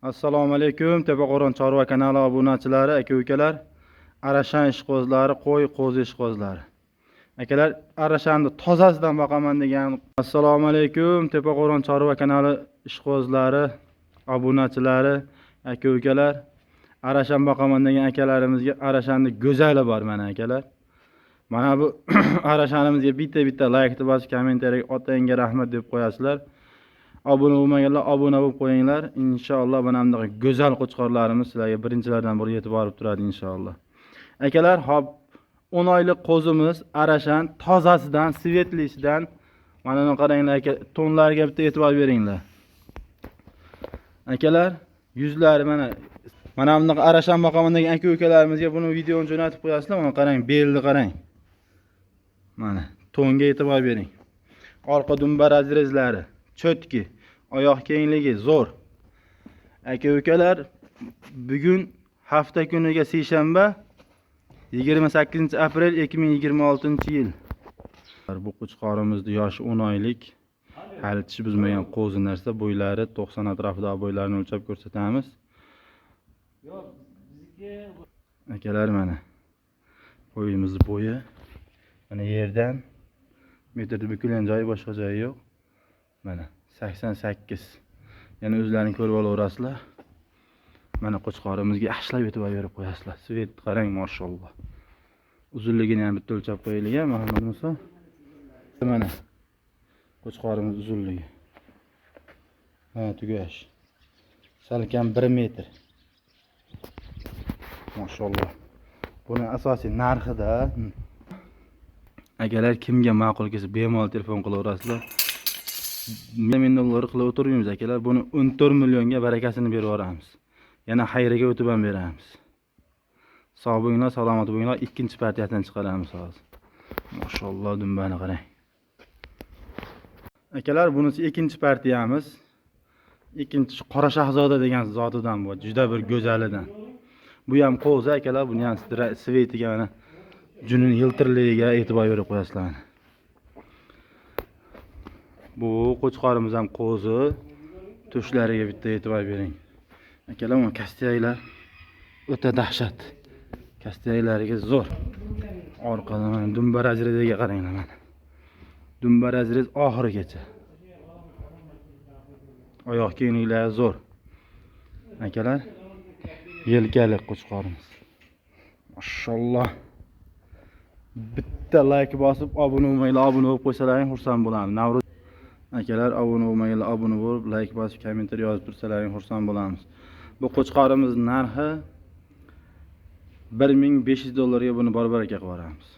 Assalomu alaykum. Tepaqo'ron chorva kanali obunachilari, aka-ukalar. Arashan ishqozlari, qo'y, qo'zi ishqozlari. Akalar, arashanni tozasidan boqaman degan. Assalomu alaykum. Tepaqo'ron chorva kanali ishqozlari, obunachilari, aka-ukalar. Arashan boqaman degan akalarimizga arashanning go'zali bor mana akalar. Mana bu arashanimizga bitta like bosib, kommentariyaga otangga rahmat deb qo'yasizlar. Obuna bo'lmaganlar obuna bo'lib qo'yinglar. Inshaalloh mana bunday go'zal qo'chqorlarimiz sizlarga birinchilardan biri yetib borib turadi inshaalloh. Akalar, hop 10 oylik qo'zimiz arashan tozasidan, svetlisidan mana buni qaranglar aka, tonlarga bitta e'tibor beringlar. Akalar, yuzlari mana bunday arashan boqaman degan aka-ukalarimizga buni videoni jo'natib qo'yasizlar. Mana qarang, belni qarang. Mana tonga e'tibor bering. Orqa dumba razrezlari cho'tki, oyoq kengligi zo'r. Aka-ukalar, bugun hafta kuniga seshanba 28 aprel 2026-yil. Bu qo'chqorimizni yoshi 10 oylik. Hali tish buzmagan qo'zi narsa, bo'ylari 90 atrofida bo'ylarini o'lchab ko'rsatamiz. Akalar, mana qo'yimizni bo'yi mana yerdan metrda bukilgan joyi boshqa joyi yo'q. Mana 88. Yana o'zlaring ko'rib olaverasizlar. Mana qo'chqorimizga yaxshilab e'tibor berib qo'yasizlar. Svet qarang, mashalloh. Uzunligini ham bitta o'lchab qo'yaylik, Muhammad Musa. Mana qo'chqorimiz uzunligi. Mana tugash. Salkam 1 metr. Mashalloh. Buni asosiy narxida akalar, kimga ma'qul kelsa bemalol telefon qilaverasizlar. $1,000,000 qilib o'tirmaymiz akalar. Buni 14 millionga barakasini berib yuboramiz. Yana xayriga o'tib ham beramiz. Sog' bo'linglar, salomat bo'linglar. Ikkinchi partiyasidan chiqaramiz hozir. Mashalloh, dumbani qarang. Akalar, bunisi ikkinchi partiyamiz. Ikkinchi qora shahzoda degan zotidan bu, juda bir go'zalidan. Bu ham qo'zi akalar, buni ham svetiga mana junin yiltirligiga e'tibor berib qo'yasizlar. Bu qo'chqorimiz ham qo'zi. Tushlariga bitta e'tibor bering. Akalar, mana kastiylar o'ta dahshat. Kastiyaylariga zo'r. Orqadan mana dumba razreziga qaranglar mana. Dumba razrez oxirigacha. Oyoq kengliklari zo'r. Akalar, yelkali qo'chqorimiz. Mashalloh. Bitta like bosib, obuna bo'lmaylar, obuna bo'lib qo'ysalaring xursand bo'lamiz. Navruz akalar, obuna bo'lmaylar, obuna bo'lib, like bosib, kommentar yozib tursalaring xursand bo'lamiz. Bu qo'chqorimiz narxi $1,500 ga buni baraka qilib beramiz.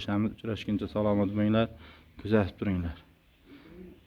Shamit uchrashguncha salomat bo'linglar, kuzatib turinglar.